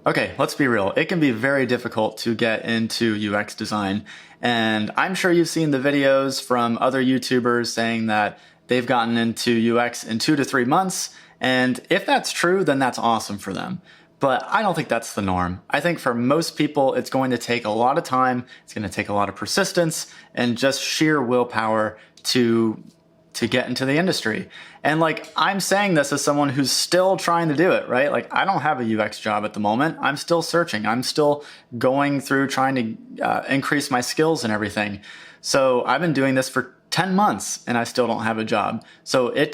Okay, let's be real. It can be very difficult to get into UX design. And I'm sure you've seen the videos from other YouTubers saying that they've gotten into UX in 2 to 3 months. And if that's true, then that's awesome for them. But I don't think that's the norm. I think for most people, it's going to take a lot of time. It's going to take a lot of persistence and just sheer willpower to get into the industry. And like, I'm saying this as someone who's still trying to do it, right? Like, I don't have a UX job at the moment. I'm still searching. I'm still going through trying to increase my skills and everything. So I've been doing this for 10 months and I still don't have a job. So it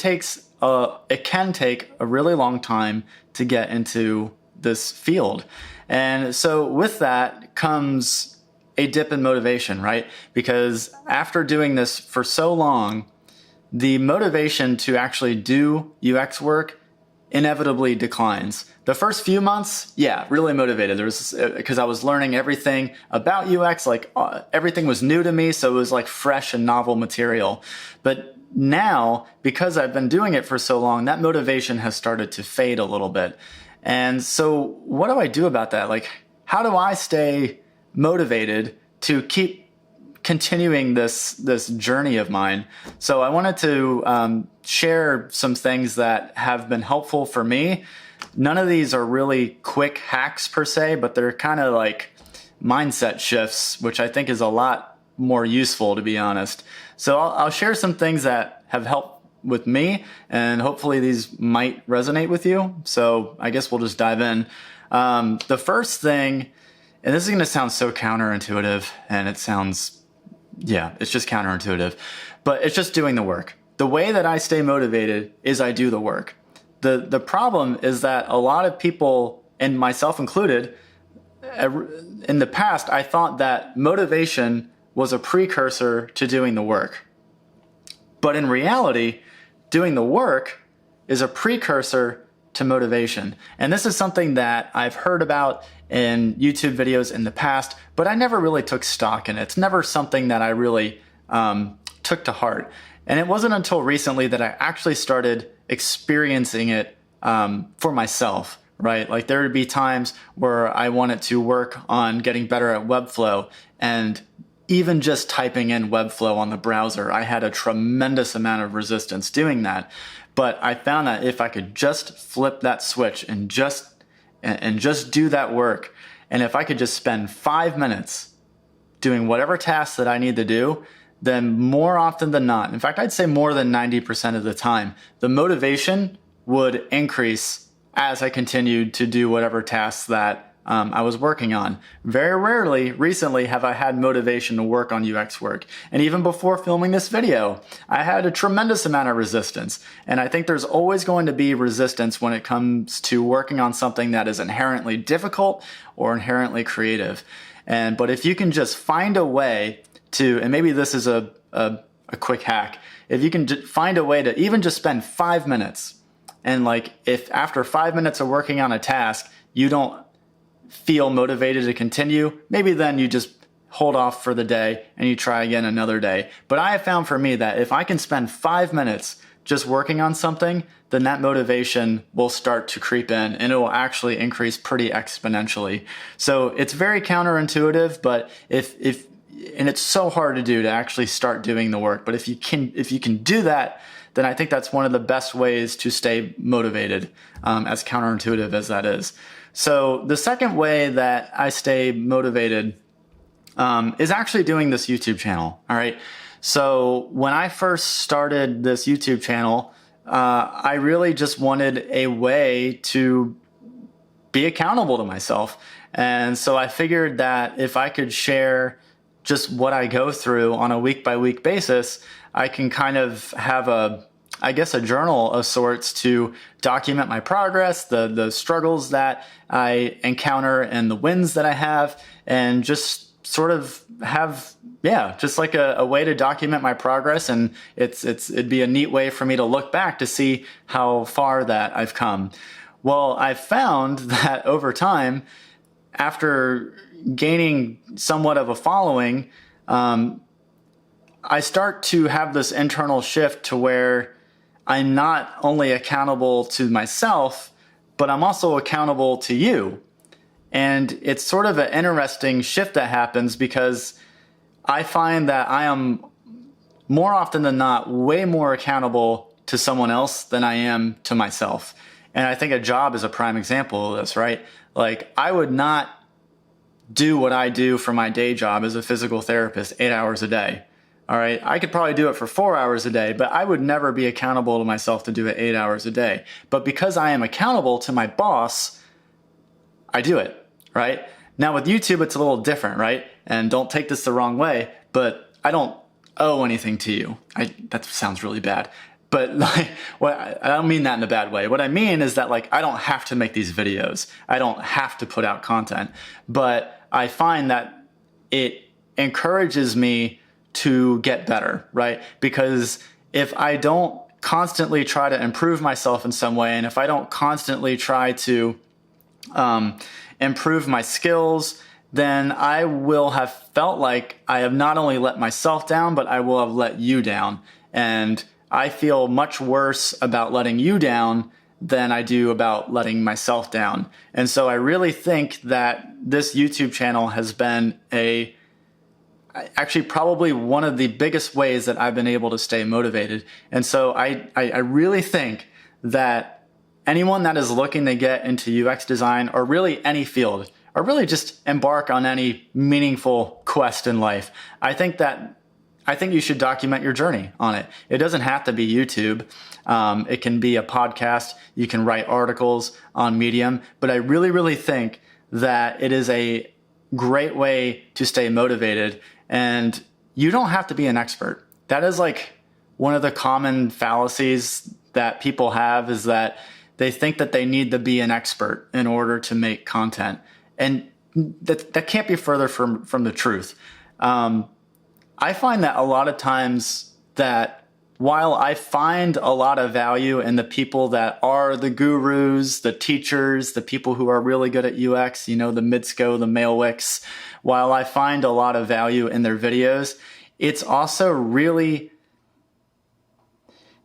can take a really long time to get into this field. And so with that comes a dip in motivation, right? Because after doing this for so long, the motivation to actually do UX work inevitably declines. The first few months, yeah, really motivated. There was, because I was learning everything about UX, like everything was new to me, so it was like fresh and novel material. But now, because I've been doing it for so long, that motivation has started to fade a little bit. And so what do I do about that? Like, how do I stay motivated to keep continuing this journey of mine? So I wanted to share some things that have been helpful for me. None of these are really quick hacks per se, but they're kind of like mindset shifts, which I think is a lot more useful, to be honest. So I'll share some things that have helped with me, and hopefully these might resonate with you. So I guess we'll just dive in. The first thing, and this is going to sound so counterintuitive, and it's just counterintuitive, but it's just doing the work. The way that I stay motivated is I do the work. The problem is that a lot of people, and myself included, in the past, I thought that motivation was a precursor to doing the work. But in reality, doing the work is a precursor to motivation. And this is something that I've heard about in YouTube videos in the past, but I never really took stock in it. It's never something that I really took to heart. And it wasn't until recently that I actually started experiencing it for myself, right? Like, there would be times where I wanted to work on getting better at Webflow, and even just typing in Webflow on the browser, I had a tremendous amount of resistance doing that. But I found that if I could just flip that switch and just do that work, and if I could just spend 5 minutes doing whatever tasks that I need to do, then more often than not, in fact, I'd say more than 90% of the time, the motivation would increase as I continued to do whatever tasks that I was working on. Very rarely recently have I had motivation to work on UX work. And even before filming this video, I had a tremendous amount of resistance. And I think there's always going to be resistance when it comes to working on something that is inherently difficult or inherently creative. But if you can just find a way to, and maybe this is a quick hack, if you can find a way to even just spend 5 minutes, and like, if after 5 minutes of working on a task, you don't feel motivated to continue, maybe then you just hold off for the day and you try again another day. But I have found for me that if I can spend 5 minutes just working on something, then that motivation will start to creep in and it will actually increase pretty exponentially. So it's very counterintuitive, but and it's so hard to do, to actually start doing the work. But if you can do that, then I think that's one of the best ways to stay motivated, as counterintuitive as that is. So the second way that I stay motivated is actually doing this YouTube channel. All right. So when I first started this YouTube channel, I really just wanted a way to be accountable to myself. And so I figured that if I could share just what I go through on a week-by-week basis, I can kind of have a journal of sorts to document my progress, the struggles that I encounter and the wins that I have, and just sort of have, just like a way to document my progress. And it'd be a neat way for me to look back to see how far that I've come. Well, I've found that over time, after gaining somewhat of a following, I start to have this internal shift to where I'm not only accountable to myself, but I'm also accountable to you. And it's sort of an interesting shift that happens because I find that I am more often than not way more accountable to someone else than I am to myself. And I think a job is a prime example of this, right? Like, I would not do what I do for my day job as a physical therapist 8 hours a day. All right. I could probably do it for 4 hours a day, but I would never be accountable to myself to do it 8 hours a day. But because I am accountable to my boss, I do it, right? Now with YouTube, it's a little different, right? And don't take this the wrong way, but I don't owe anything to you. That sounds really bad. But like, I don't mean that in a bad way. What I mean is that, like, I don't have to make these videos. I don't have to put out content. But I find that it encourages me to get better, right? Because if I don't constantly try to improve myself in some way, and if I don't constantly try to improve my skills, then I will have felt like I have not only let myself down, but I will have let you down. And I feel much worse about letting you down than I do about letting myself down. And so I really think that this YouTube channel has been actually probably one of the biggest ways that I've been able to stay motivated. And so I really think that anyone that is looking to get into UX design, or really any field, or really just embark on any meaningful quest in life, I think you should document your journey on it. It doesn't have to be YouTube. It can be a podcast. You can write articles on Medium. But I really, really think that it is a great way to stay motivated. And you don't have to be an expert. That is like one of the common fallacies that people have, is that they think that they need to be an expert in order to make content. And that can't be further from the truth. I find that a lot of times that while I find a lot of value in the people that are the gurus, the teachers, the people who are really good at UX, the Mitsko, the Malewicks, while I find a lot of value in their videos, it's also really,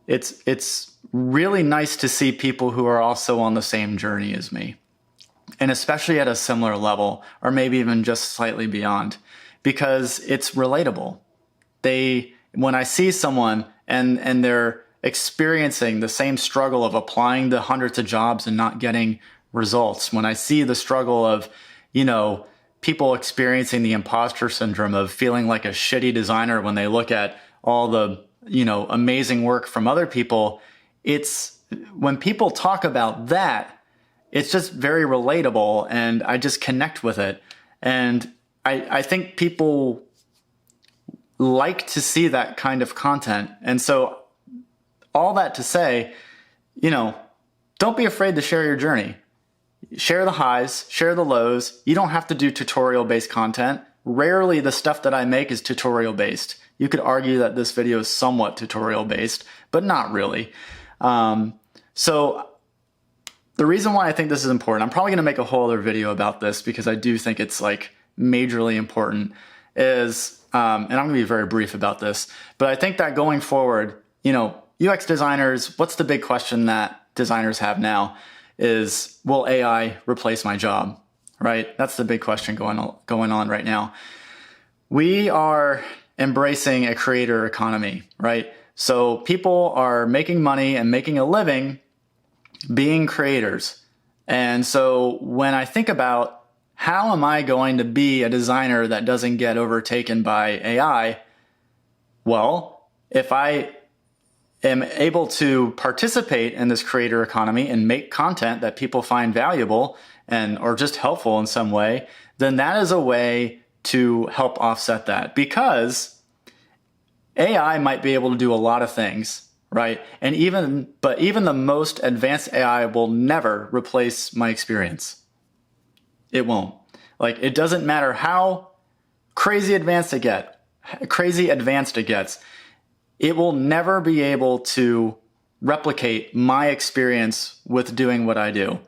it's really nice to see people who are also on the same journey as me, and especially at a similar level, or maybe even just slightly beyond, because it's relatable. When I see someone and they're experiencing the same struggle of applying to hundreds of jobs and not getting results, when I see the struggle of, people experiencing the imposter syndrome of feeling like a shitty designer when they look at all the, amazing work from other people, when people talk about that, it's just very relatable, and I just connect with it. And I think people like to see that kind of content. And so all that to say, don't be afraid to share your journey. Share the highs, share the lows. You don't have to do tutorial-based content. Rarely the stuff that I make is tutorial-based. You could argue that this video is somewhat tutorial-based, but not really. So the reason why I think this is important, I'm probably going to make a whole other video about this because I do think it's like majorly important, is, and I'm going to be very brief about this, but I think that going forward, UX designers, what's the big question that designers have now is, will AI replace my job, right? That's the big question going on right now. We are embracing a creator economy, right? So people are making money and making a living being creators. And so when I think about how am I going to be a designer that doesn't get overtaken by AI? Well, if I am able to participate in this creator economy and make content that people find valuable or just helpful in some way, then that is a way to help offset that, because AI might be able to do a lot of things, right? But even the most advanced AI will never replace my experience. It won't. Like, it doesn't matter how crazy advanced it gets. It will never be able to replicate my experience with doing what I do.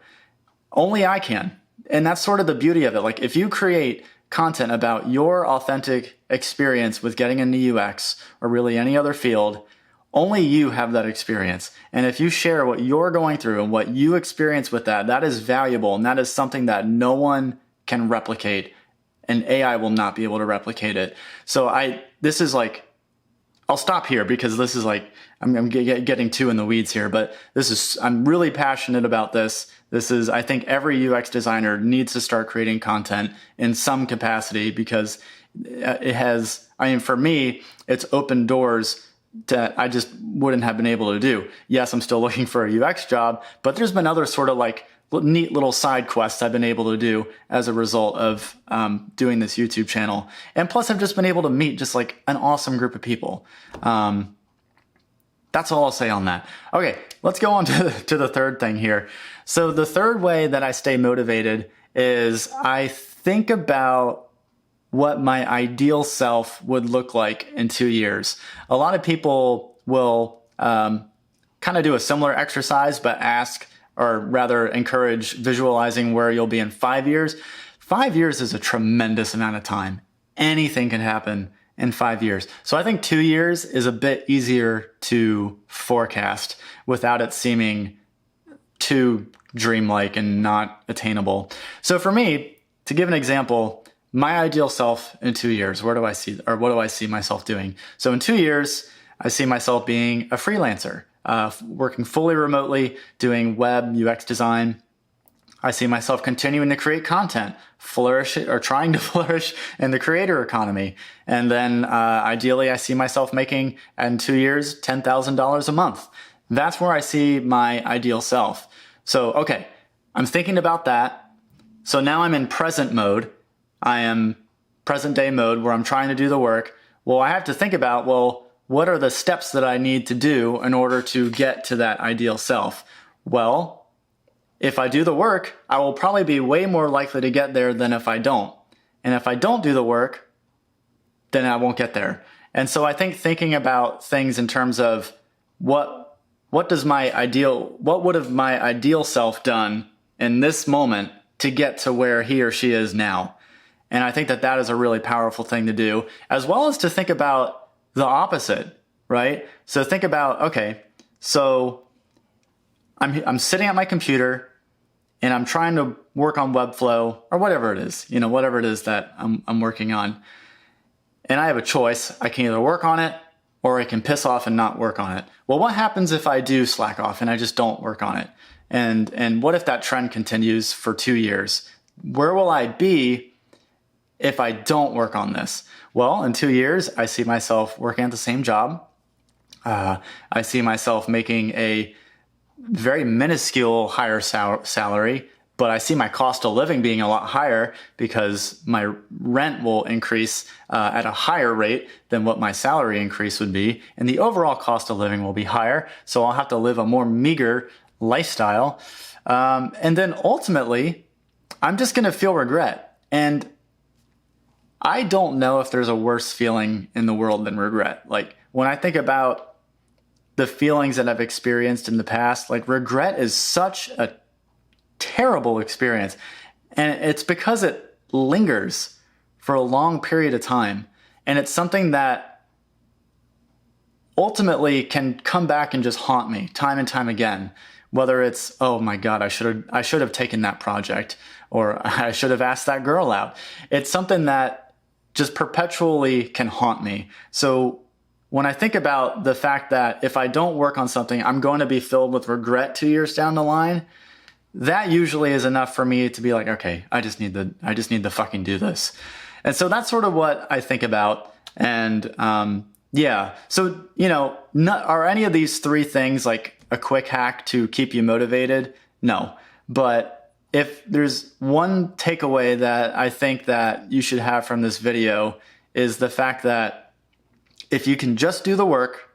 Only I can. And that's sort of the beauty of it. Like, if you create content about your authentic experience with getting into UX or really any other field, only you have that experience. And if you share what you're going through and what you experience with that, that is valuable. And that is something that no one can replicate, and AI will not be able to replicate it. So this is like, I'll stop here because this is like, I'm getting too in the weeds here, but I'm really passionate about this. I think every UX designer needs to start creating content in some capacity, because for me, it's opened doors that I just wouldn't have been able to do. Yes, I'm still looking for a UX job, but there's been other sort of like neat little side quests I've been able to do as a result of doing this YouTube channel. And plus, I've just been able to meet just like an awesome group of people. That's all I'll say on that. Okay, let's go on to the third thing here. So the third way that I stay motivated is I think about what my ideal self would look like in 2 years. A lot of people will kind of do a similar exercise, but ask, or rather encourage, visualizing where you'll be in 5 years. 5 years is a tremendous amount of time. Anything can happen in 5 years. So I think 2 years is a bit easier to forecast without it seeming too dreamlike and not attainable. So for me, to give an example, my ideal self in 2 years, what do I see myself doing? So in 2 years, I see myself being a freelancer, working fully remotely, doing web UX design. I see myself continuing to create content, trying to flourish in the creator economy. And then ideally, I see myself making, in 2 years, $10,000 a month. That's where I see my ideal self. So, okay, I'm thinking about that. So now I'm in present mode. I am present day mode where I'm trying to do the work. Well, I have to think about, well, what are the steps that I need to do in order to get to that ideal self? Well, if I do the work, I will probably be way more likely to get there than if I don't. And if I don't do the work, then I won't get there. And so I think thinking about things in terms of what would have my ideal self done in this moment to get to where he or she is now. And I think that is a really powerful thing to do, as well as to think about the opposite, right? So think about, okay, so I'm sitting at my computer and I'm trying to work on Webflow or whatever it is, whatever it is that I'm working on. And I have a choice. I can either work on it or I can piss off and not work on it. Well, what happens if I do slack off and I just don't work on it? And what if that trend continues for 2 years? Where will I be if I don't work on this? Well, in 2 years, I see myself working at the same job. I see myself making a very minuscule higher salary, but I see my cost of living being a lot higher because my rent will increase at a higher rate than what my salary increase would be. And the overall cost of living will be higher. So I'll have to live a more meager lifestyle. And then ultimately, I'm just going to feel regret. And I don't know if there's a worse feeling in the world than regret. Like when I think about the feelings that I've experienced in the past, like regret is such a terrible experience. And it's because it lingers for a long period of time. And it's something that ultimately can come back and just haunt me time and time again. Whether it's, oh my God, I should have taken that project, or I should have asked that girl out. It's something that just perpetually can haunt me. So when I think about the fact that if I don't work on something, I'm going to be filled with regret 2 years down the line, that usually is enough for me to be like, okay, I just need to fucking do this. And so that's sort of what I think about. And yeah, so, are any of these three things like a quick hack to keep you motivated? No. But if there's one takeaway that I think that you should have from this video, is the fact that if you can just do the work,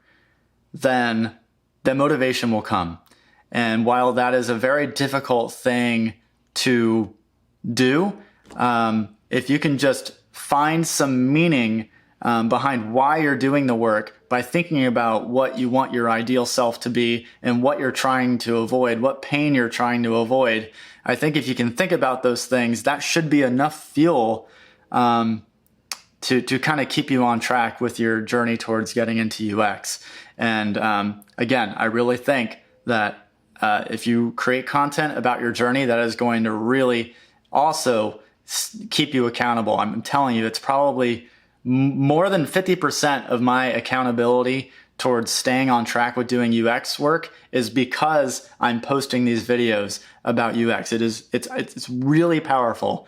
then the motivation will come. And while that is a very difficult thing to do, if you can just find some meaning behind why you're doing the work by thinking about what you want your ideal self to be and what you're trying to avoid, what pain you're trying to avoid, I think if you can think about those things, that should be enough fuel to kind of keep you on track with your journey towards getting into UX. And again, I really think that if you create content about your journey, that is going to really also keep you accountable. I'm telling you, it's probably more than 50% of my accountability towards staying on track with doing UX work is because I'm posting these videos about UX. It's really powerful.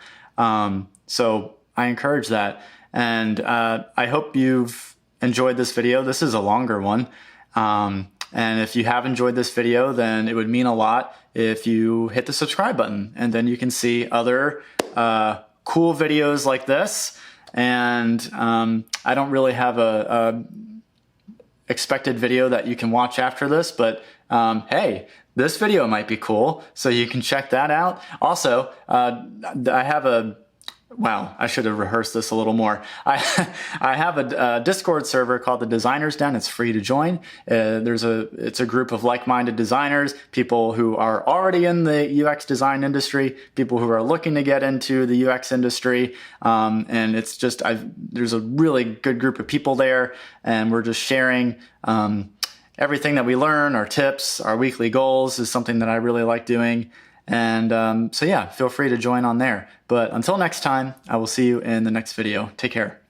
So I encourage that. And I hope you've enjoyed this video. This is a longer one. And if you have enjoyed this video, then it would mean a lot if you hit the subscribe button, and then you can see other cool videos like this. And I don't really have a expected video that you can watch after this, but hey, this video might be cool, so you can check that out. Also, I have wow, I should have rehearsed this a little more. I have a Discord server called the Designers Den. It's free to join. It's a group of like-minded designers, people who are already in the UX design industry, people who are looking to get into the UX industry, and it's just there's a really good group of people there, and we're just sharing everything that we learn, our tips, our weekly goals is something that I really like doing. And so yeah, feel free to join on there. But until next time, I will see you in the next video. Take care.